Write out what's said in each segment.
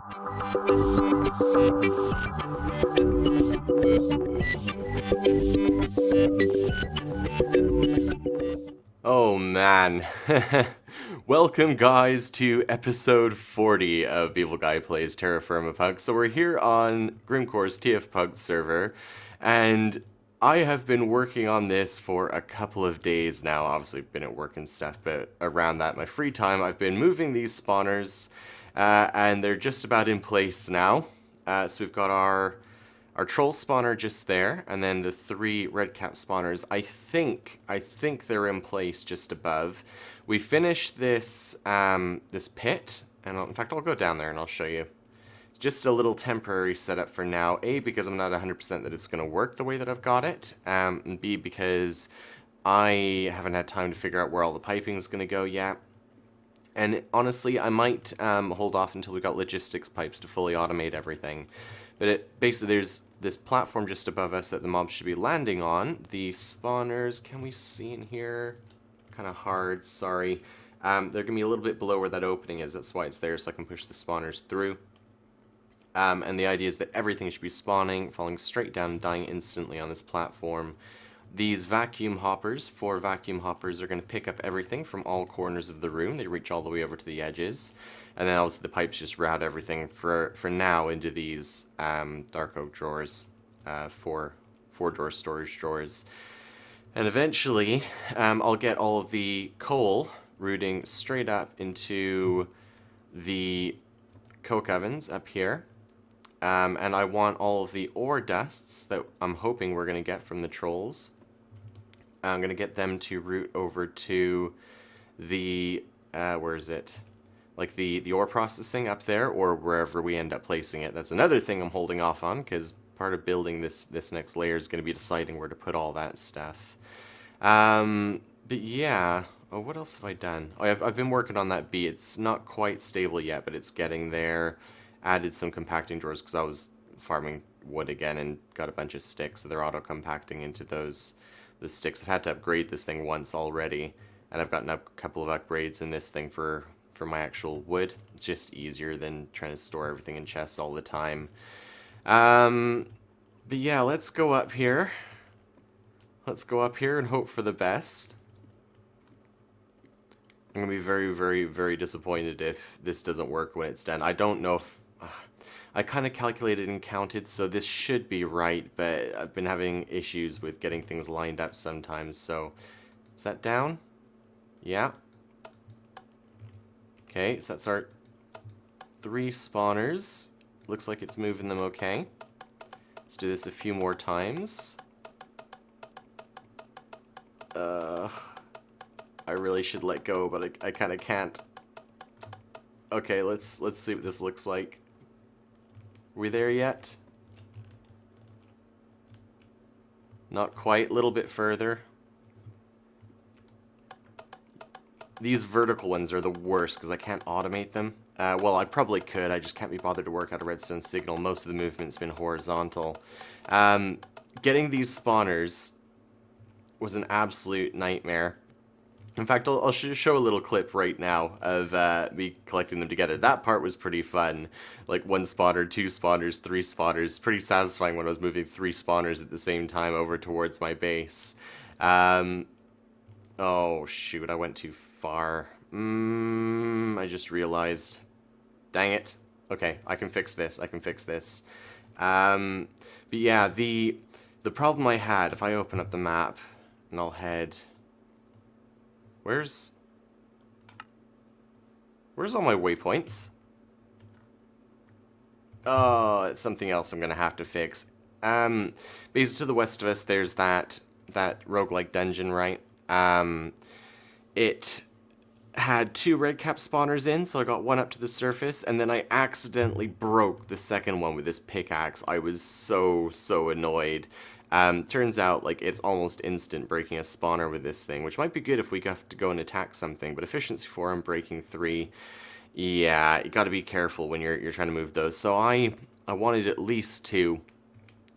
Oh man. Welcome guys to episode 40 of Beavelguy Plays TerraFirmaPunk. So we're here on Grimcore's TFPunk'd server, and I have been working on this for a couple of days now. Obviously been at work and stuff, but around that, my free time, I've been moving these spawners, and they're just about in place now. So we've got our troll spawner just there, and then the 3 red cap spawners, I think they're in place just above. We finished this this pit, and in fact I'll go down there and I'll show you. Just a little temporary setup for now. A, because I'm not 100% that it's going to work the way that I've got it, and B, because I haven't had time to figure out where all the piping is going to go yet. And honestly, I might hold off until we got logistics pipes to fully automate everything. But basically, there's this platform just above us that the mobs should be landing on. The spawners, can we see in here? Kind of hard, sorry. They're going to be a little bit below where that opening is. That's why it's there, so I can push the spawners through. And the idea is that everything should be spawning, falling straight down, and dying instantly on this platform. These vacuum hoppers, 4 vacuum hoppers, are going to pick up everything from all corners of the room. They reach all the way over to the edges. And then obviously the pipes just route everything for now into these dark oak drawers, 4-drawer storage drawers. And eventually I'll get all of the coal routing straight up into the coke ovens up here. And I want all of the ore dusts that I'm hoping we're going to get from the trolls. I'm going to get them to route over to the, where is it? Like the ore processing up there, or wherever we end up placing it. That's another thing I'm holding off on, because part of building this next layer is going to be deciding where to put all that stuff. But yeah, oh, what else have I done? Oh, I've been working on that B. It's not quite stable yet, but it's getting there. Added some compacting drawers because I was farming wood again and got a bunch of sticks, so they're auto-compacting into the sticks. I've had to upgrade this thing once already, and I've gotten a couple of upgrades in this thing for my actual wood. It's just easier than trying to store everything in chests all the time. But yeah, let's go up here. Let's go up here and hope for the best. I'm going to be very, very, very disappointed if this doesn't work when it's done. I don't know if... I kind of calculated and counted, so this should be right, but I've been having issues with getting things lined up sometimes, so... Is that down? Yeah. Okay, so that's our 3 spawners. Looks like it's moving them okay. Let's do this a few more times. I really should let go, but I kind of can't. Okay, let's see what this looks like. Are we there yet? Not quite. A little bit further. These vertical ones are the worst because I can't automate them. Well, I probably could. I just can't be bothered to work out a redstone signal. Most of the movement's been horizontal. Getting these spawners was an absolute nightmare. In fact, I'll show a little clip right now of me collecting them together. That part was pretty fun. Like 1 spawner, 2 spawners, 3 spawners. Pretty satisfying when I was moving 3 spawners at the same time over towards my base. Oh shoot, I went too far. I just realized. Dang it. Okay, I can fix this. I can fix this. But yeah, the problem I had, if I open up the map and I'll head... Where's all my waypoints? Oh, it's something else I'm gonna have to fix. Basically to the west of us, there's that roguelike dungeon, right? It had 2 red cap spawners in, so I got 1 up to the surface, and then I accidentally broke the second one with this pickaxe. I was so annoyed. Turns out, like, it's almost instant breaking a spawner with this thing, which might be good if we have to go and attack something, but efficiency 4 and breaking 3, yeah, you gotta be careful when you're trying to move those. So I wanted at least 2,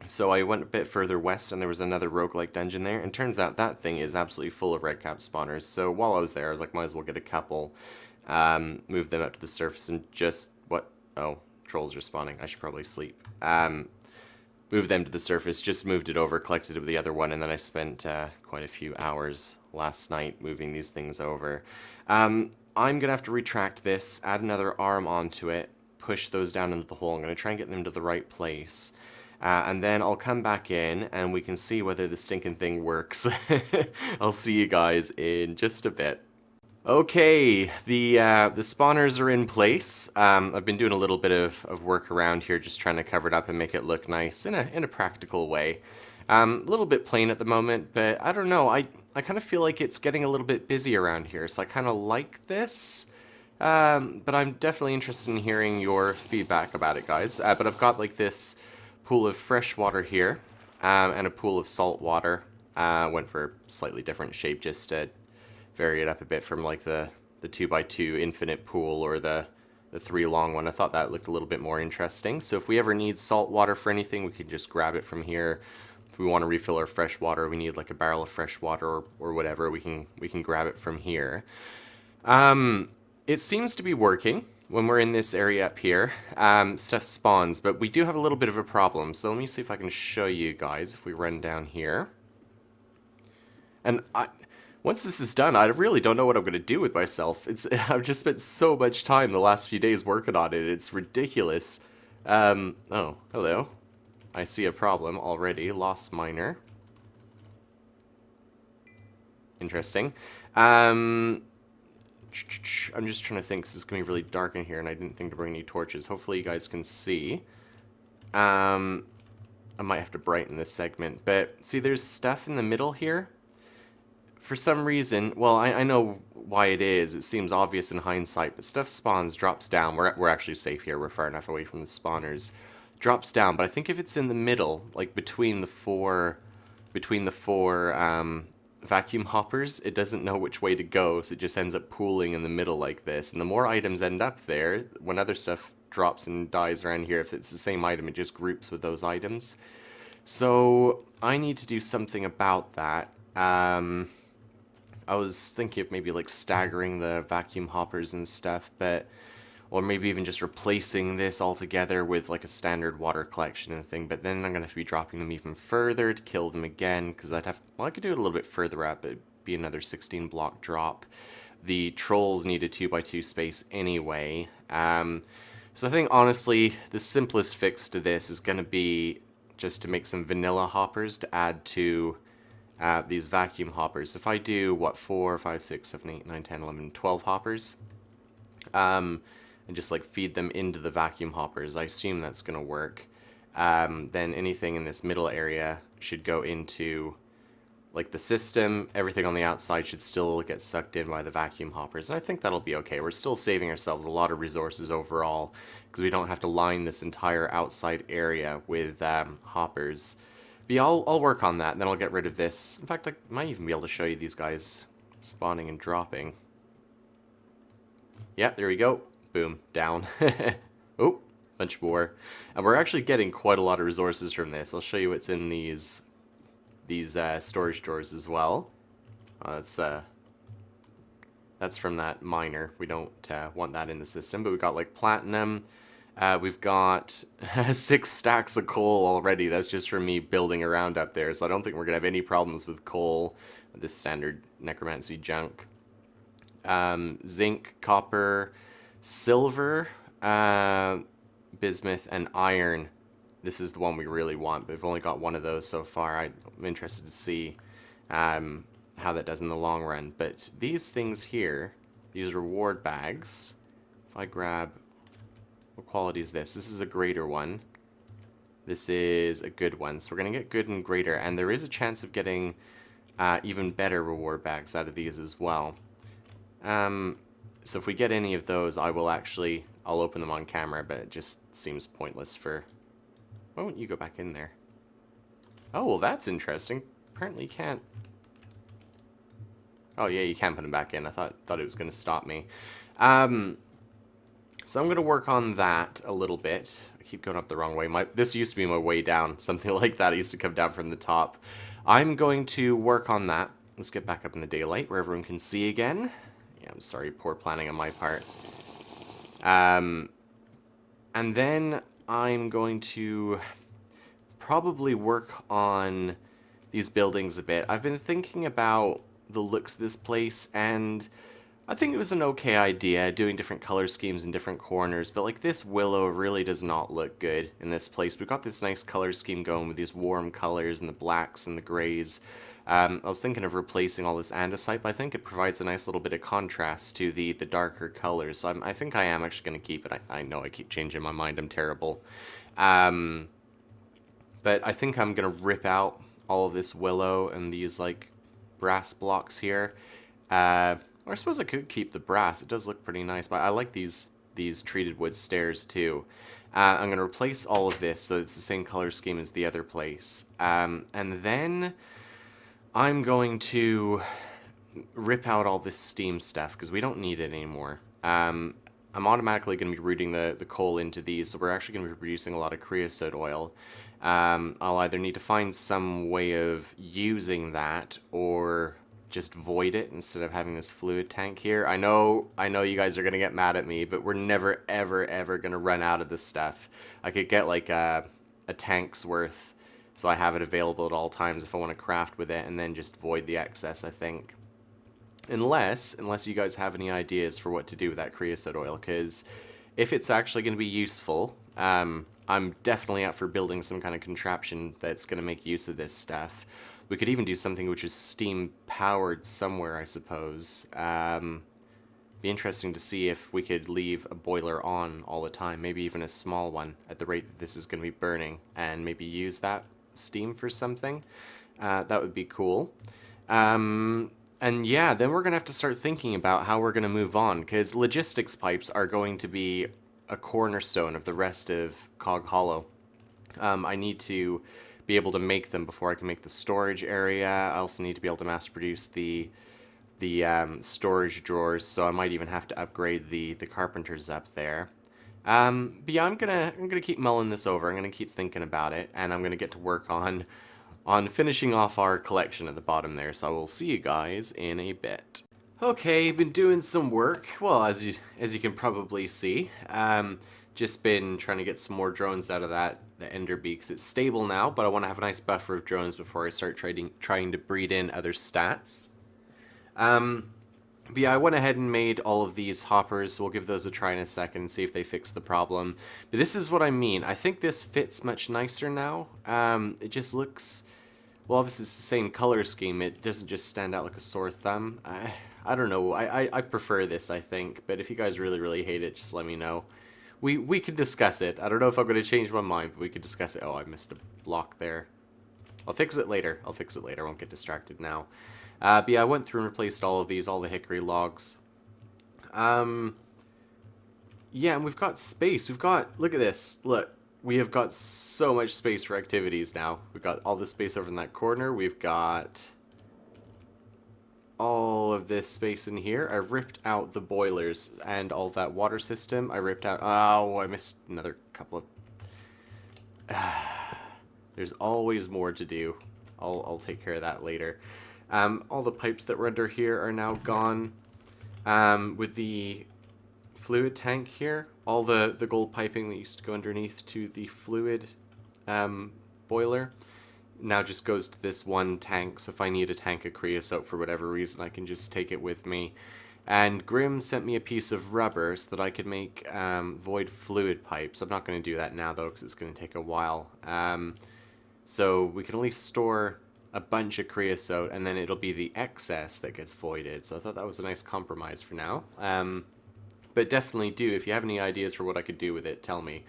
so I went a bit further west, and there was another roguelike dungeon there, and turns out that thing is absolutely full of red cap spawners, so while I was there, I was like, might as well get a couple, move them up to the surface, and just, what, oh, trolls are spawning. I should probably sleep. Moved them to the surface, just moved it over, collected it with the other one, and then I spent quite a few hours last night moving these things over. I'm going to have to retract this, add another arm onto it, push those down into the hole. I'm going to try and get them to the right place. And then I'll come back in and we can see whether the stinking thing works. I'll see you guys in just a bit. Okay, the spawners are in place. I've been doing a little bit of work around here, just trying to cover it up and make it look nice in a practical way. A little bit plain at the moment, but I don't know. I kind of feel like it's getting a little bit busy around here, so I kind of like this. But I'm definitely interested in hearing your feedback about it, guys. But I've got like this pool of fresh water here, and a pool of salt water. Went for a slightly different shape, just to vary it up a bit from like the 2x2 infinite pool or the 3 long one. I thought that looked a little bit more interesting. So if we ever need salt water for anything, we can just grab it from here. If we want to refill our fresh water, we need like a barrel of fresh water or whatever, we can grab it from here. It seems to be working when we're in this area up here. Stuff spawns, but we do have a little bit of a problem. So let me see if I can show you guys if we run down here. And once this is done, I really don't know what I'm going to do with myself. I've just spent so much time the last few days working on it. It's ridiculous. Oh, hello. I see a problem already. Lost miner. Interesting. I'm just trying to think, because it's going to be really dark in here, and I didn't think to bring any torches. Hopefully you guys can see. I might have to brighten this segment, but see there's stuff in the middle here. For some reason, well, I know why it is. It seems obvious in hindsight, but stuff spawns, drops down. We're actually safe here. We're far enough away from the spawners. Drops down, but I think if it's in the middle, like between the four vacuum hoppers, it doesn't know which way to go, so it just ends up pooling in the middle like this. And the more items end up there, when other stuff drops and dies around here, if it's the same item, it just groups with those items. So I need to do something about that. I was thinking of maybe like staggering the vacuum hoppers and stuff, or maybe even just replacing this altogether with like a standard water collection and thing, but then I'm going to have to be dropping them even further to kill them again, because I could do it a little bit further up, but it'd be another 16 block drop. The trolls need a 2x2 space anyway, so I think honestly the simplest fix to this is going to be just to make some vanilla hoppers to add to these vacuum hoppers. If I do, what, 4, 5, 6, 7, 8, 9, 10, 11, 12 hoppers, and just like feed them into the vacuum hoppers, I assume that's going to work, then anything in this middle area should go into like the system. Everything on the outside should still get sucked in by the vacuum hoppers, and I think that'll be okay. We're still saving ourselves a lot of resources overall, because we don't have to line this entire outside area with hoppers. But yeah, I'll work on that, and then I'll get rid of this. In fact, I might even be able to show you these guys spawning and dropping. Yeah, there we go. Boom, down. Oh, bunch more. And we're actually getting quite a lot of resources from this. I'll show you what's in these storage drawers as well. That's from that miner. We don't want that in the system, but we've got like platinum. We've got 6 stacks of coal already. That's just from me building around up there, so I don't think we're going to have any problems with coal, this standard necromancy junk. Zinc, copper, silver, bismuth, and iron. This is the one we really want, but we've only got one of those so far. I'm interested to see how that does in the long run. But these things here, these reward bags, if I grab... What quality is this? This is a greater one. This is a good one. So we're going to get good and greater. And there is a chance of getting even better reward bags out of these as well. So if we get any of those, I'll open them on camera, but it just seems pointless for... Why won't you go back in there? Oh, well, that's interesting. Apparently you can't... Oh, yeah, you can put them back in. I thought it was going to stop me. So I'm going to work on that a little bit. I keep going up the wrong way. This used to be my way down, something like that. I used to come down from the top. I'm going to work on that. Let's get back up in the daylight where everyone can see again. Yeah, I'm sorry, poor planning on my part. And And then I'm going to probably work on these buildings a bit. I've been thinking about the looks of this place, and I think it was an okay idea, doing different color schemes in different corners, but like this willow really does not look good in this place. We've got this nice color scheme going with these warm colors and the blacks and the grays. I was thinking of replacing all this andesite, but I think it provides a nice little bit of contrast to the darker colors, so I think I am actually going to keep it. I know I keep changing my mind, I'm terrible. But I think I'm going to rip out all of this willow and these like brass blocks here. Or I suppose I could keep the brass. It does look pretty nice, but I like these treated wood stairs too. I'm going to replace all of this so it's the same color scheme as the other place. And then I'm going to rip out all this steam stuff because we don't need it anymore. I'm automatically going to be routing the coal into these, so we're actually going to be producing a lot of creosote oil. I'll either need to find some way of using that or just void it instead of having this fluid tank here. I know you guys are going to get mad at me, but we're never, ever going to run out of this stuff. I could get like a tank's worth, so I have it available at all times if I want to craft with it, and then just void the excess, I think. Unless you guys have any ideas for what to do with that creosote oil, because if it's actually going to be useful, I'm definitely up for building some kind of contraption that's going to make use of this stuff. We could even do something which is steam-powered somewhere, I suppose. Be interesting to see if we could leave a boiler on all the time, maybe even a small one, at the rate that this is going to be burning, and maybe use that steam for something. That would be cool. And yeah, then we're going to have to start thinking about how we're going to move on, because logistics pipes are going to be a cornerstone of the rest of Cog Hollow. I need to be able to make them before I can make the storage area. I also need to be able to mass produce the storage drawers, so I might even have to upgrade the carpenters up there. But yeah, I'm gonna keep mulling this over. I'm gonna keep thinking about it, and I'm gonna get to work on finishing off our collection at the bottom there. So I will see you guys in a bit. Okay, been doing some work. Well, as you can probably see, just been trying to get some more drones out of the Ender Beaks. It's stable now, but I want to have a nice buffer of drones before I start trying to breed in other stats. But yeah, I went ahead and made all of these hoppers. We'll give those a try in a second and see if they fix the problem. But this is what I mean. I think this fits much nicer now. It just looks, well, obviously it's the same color scheme. It doesn't just stand out like a sore thumb. I don't know. I prefer this, I think. But if you guys really hate it, just let me know. We could discuss it. I don't know if I'm going to change my mind, but we could discuss it. Oh, I missed a block there. I'll fix it later. I won't get distracted now. But yeah, I went through and replaced all of these, all the hickory logs. Yeah, and we've got space. Look at this. Look, we have got so much space for activities now. We've got all the space over in that corner. We've got all of this space in here. I ripped out the boilers and all that water system. I ripped out... Oh, I missed another couple of... There's always more to do. I'll take care of that later. All the pipes that were under here are now gone. With the fluid tank here, all the gold piping that used to go underneath to the fluid boiler now just goes to this one tank, so if I need a tank of creosote for whatever reason, I can just take it with me. And Grim sent me a piece of rubber so that I could make void fluid pipes. I'm not going to do that now, though, because it's going to take a while. So we can at least store a bunch of creosote, and then it'll be the excess that gets voided. So I thought that was a nice compromise for now. But definitely do, if you have any ideas for what I could do with it, tell me.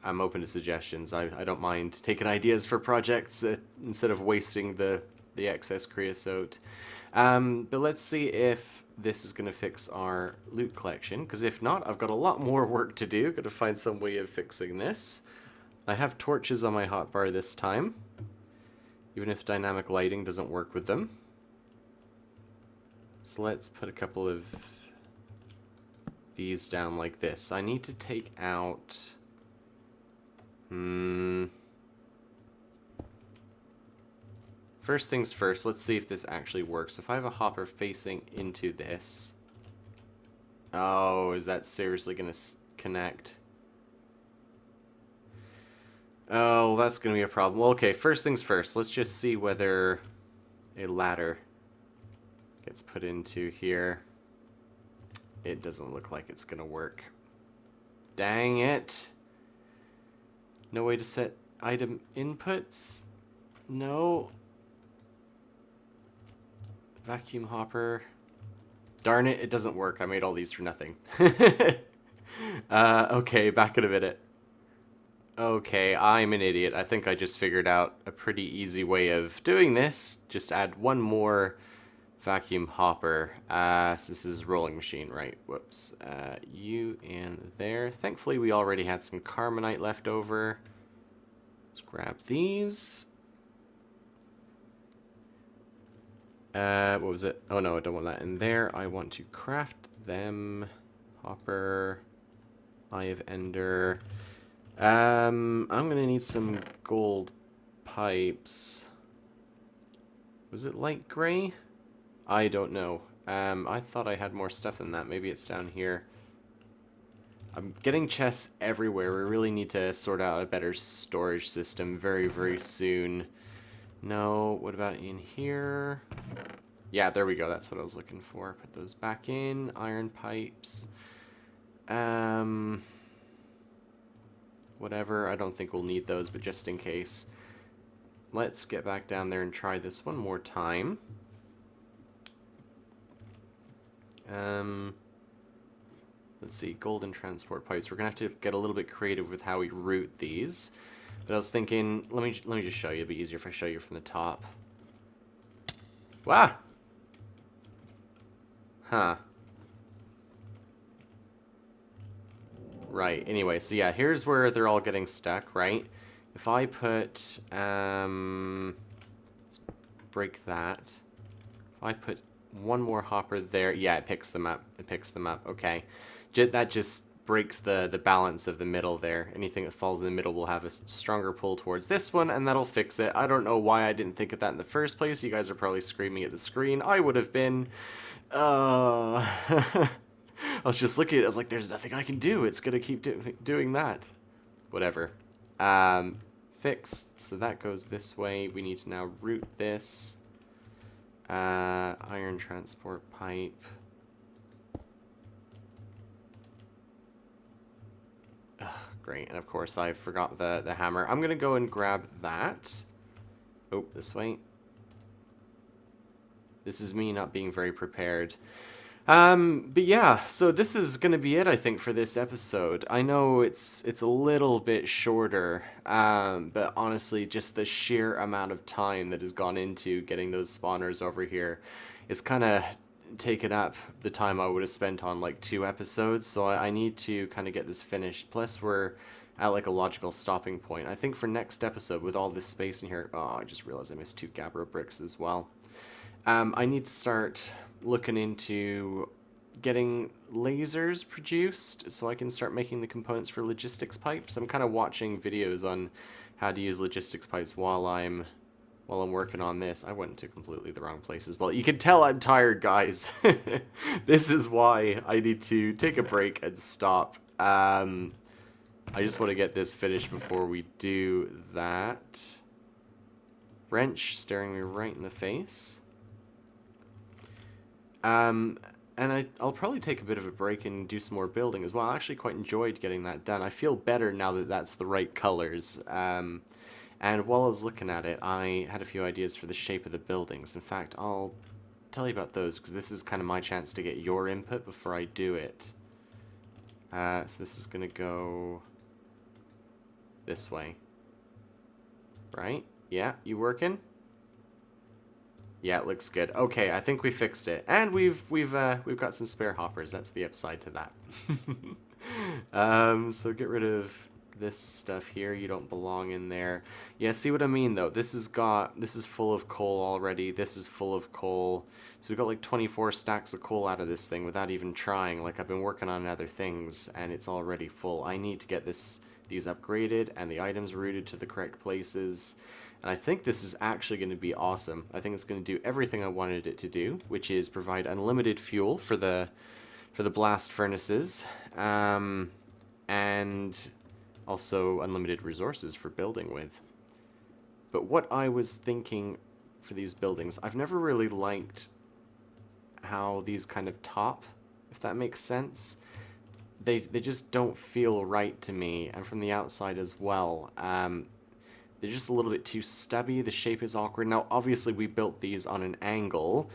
I'm open to suggestions. I don't mind taking ideas for projects instead of wasting the excess creosote. But let's see if this is going to fix our loot collection, because if not, I've got a lot more work to do. Got to find some way of fixing this. I have torches on my hotbar this time, even if dynamic lighting doesn't work with them. So let's put a couple of these down like this. I need to take out... First things first, let's see if this actually works. If I have a hopper facing into this... Oh, is that seriously going to connect? Oh, that's going to be a problem. Well, okay, first things first. Let's just see whether a ladder gets put into here. It doesn't look like it's going to work. Dang it. No way to set item inputs? No. Vacuum hopper. Darn it, it doesn't work. I made all these for nothing. Okay, back in a minute. Okay, I'm an idiot. I think I just figured out a pretty easy way of doing this. Just add one more vacuum hopper. So this is rolling machine, right? Whoops. You in there. Thankfully, we already had some carbonite left over. Let's grab these. What was it? Oh no, I don't want that in there. I want to craft them. Hopper. Eye of Ender. I'm gonna need some gold pipes. Was it light gray? I don't know. I thought I had more stuff than that. Maybe it's down here. I'm getting chests everywhere. We really need to sort out a better storage system very, very soon. No, what about in here? Yeah, there we go. That's what I was looking for. Put those back in. Iron pipes. Whatever. I don't think we'll need those, but just in case. Let's get back down there and try this one more time. Let's see, golden transport pipes. We're gonna have to get a little bit creative with how we route these. But I was thinking, let me just show you. It'd be easier if I show you from the top. Wow. Huh. Right. Anyway, so yeah, here's where they're all getting stuck, right? If I put let's break that. If I put one more hopper there, yeah, it picks them up. It picks them up. Okay. That just breaks the balance of the middle there. Anything that falls in the middle will have a stronger pull towards this one, and that'll fix it. I don't know why I didn't think of that in the first place. You guys are probably screaming at the screen. I would have been. I was just looking at it. I was like, there's nothing I can do. It's going to keep doing that. Whatever. Fixed. So that goes this way. We need to now route this. Iron transport pipe. Ugh, great. And of course, I forgot the hammer. I'm going to go and grab that. Oh, this way. This is me not being very prepared. But yeah, so this is gonna be it, I think, for this episode. I know it's a little bit shorter, but honestly, just the sheer amount of time that has gone into getting those spawners over here, it's kind of taken up the time I would have spent on like 2 episodes, so I need to kind of get this finished. Plus, we're at like a logical stopping point. I think for next episode, with all this space in here, oh, I just realized I missed 2 gabbro bricks as well. I need to start looking into getting lasers produced so I can start making the components for logistics pipes. I'm kind of watching videos on how to use logistics pipes while I'm working on this. I went to completely the wrong place as well. You can tell I'm tired, guys. This is why I need to take a break and stop. I just want to get this finished before we do that. Wrench staring me right in the face. And I'll probably take a bit of a break and do some more building as well. I actually quite enjoyed getting that done. I feel better now that that's the right colors. And while I was looking at it, I had a few ideas for the shape of the buildings. In fact, I'll tell you about those, because this is kind of my chance to get your input before I do it. So this is going to go this way. Right? Yeah, you working? Yeah, it looks good. Okay, I think we fixed it, and we've got some spare hoppers. That's the upside to that. So get rid of this stuff here. You don't belong in there. Yeah, see what I mean though? This is full of coal already. This is full of coal. So we got like 24 stacks of coal out of this thing without even trying. Like, I've been working on other things, and it's already full. I need to get these upgraded and the items routed to the correct places. And I think this is actually going to be awesome. I think it's going to do everything I wanted it to do, which is provide unlimited fuel for the blast furnaces, and Also, unlimited resources for building with. But what I was thinking for these buildings, I've never really liked how these kind of top, if that makes sense. They just don't feel right to me, and from the outside as well. They're just a little bit too stubby, the shape is awkward. Now, obviously, we built these on an angle,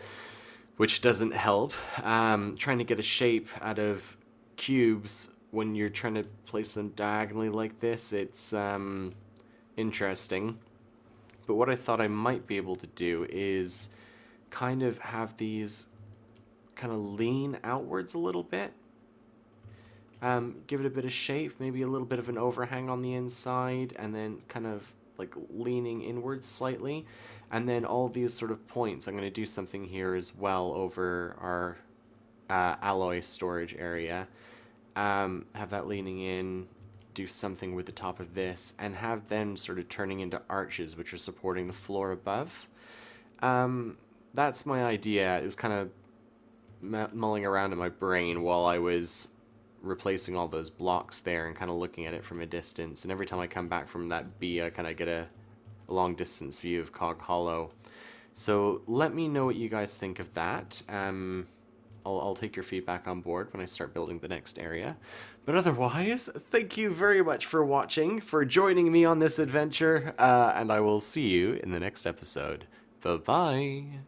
which doesn't help. Trying to get a shape out of cubes when you're trying to place them diagonally like this, it's interesting. But what I thought I might be able to do is kind of have these kind of lean outwards a little bit. Give it a bit of shape, maybe a little bit of an overhang on the inside, and then kind of like leaning inwards slightly. And then all these sort of points, I'm going to do something here as well over our alloy storage area. Have that leaning in, do something with the top of this, and have them sort of turning into arches which are supporting the floor above. That's my idea. It was kind of mulling around in my brain while I was replacing all those blocks there and kind of looking at it from a distance. And every time I come back from that B, I kind of get a long distance view of Cog Hollow. So let me know what you guys think of that. I'll take your feedback on board when I start building the next area. But otherwise, thank you very much for watching, for joining me on this adventure, and I will see you in the next episode. Bye-bye!